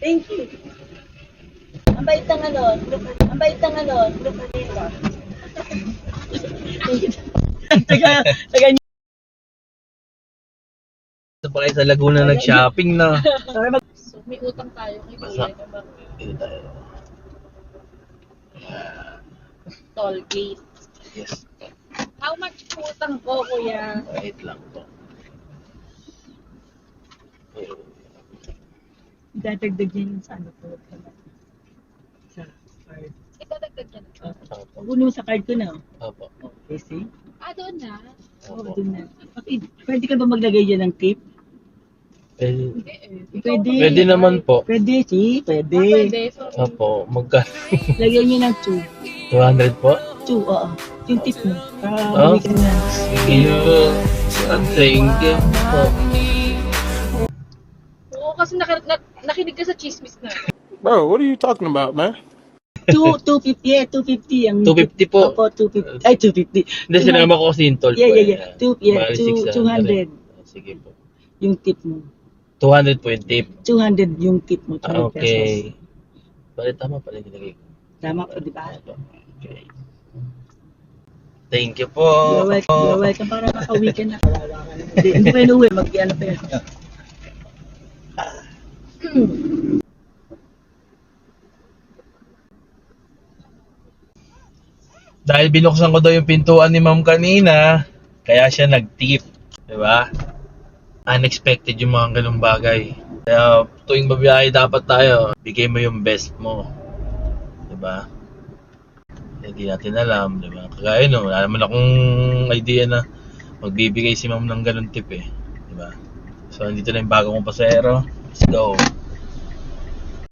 Thank you. Ang bait ng ano, ang bait ng ano, Blue Manila. Thank you. Taga Ito pa kayo sa Laguna nag-shopping na. So, may utang tayo kay Basta. Kuya. Dito tayo. Toll gate. Yes. How much po utang ko, Kuya? Wait lang to. Dadagdag yan sa ano po. Sa card. Itadagdag yan. Kunin mo sa card ko na. Opo. Okay, see? Doon na. Oo, Opo. doon na. Okay, pwede ka ba maglagay dyan ng tip? Pwede. Hindi eh. Pwede. Pwede naman po. Pwede, see? Pwede. Pwede. So, Opo. Magka Lagyan niyo ng 200 po? 2, oo. Yung tip mo. Para Oh. bumili ka na. Sige yun. Thank you po. oo, kasi nakinig ka sa chismis na. Bro, what are you talking about, man? 250, yeah, 250 ang 250 po. Opo, 250. Ay, 250. Hindi, sinama ko kasi yung toll po. Yeah. Bali, 200 Sige po. yung tip mo. 200 po yung tip. 200 yung tip mo, 200 pesos. Okay. Bali, tama pala yung nilagay ko. Tama po, di ba? Okay. Thank you po. You're welcome. Para maka-weekend na. Kawawa ka na. Hindi pa inuwi. Mag-ano pa yan. Dahil binuksan ko daw yung pintuan ni ma'am kanina, kaya siya nag-tip. Diba? Unexpected yung mga ganung bagay. Kaya tuwing babiyahe dapat tayo, bigay mo yung best mo. Diba? Hindi natin alam, diba? Kagaya no, wala naman akong idea na magbibigay si ma'am ng ganun tip eh. Diba? So, andito na yung bago kong pasahero. Let's go.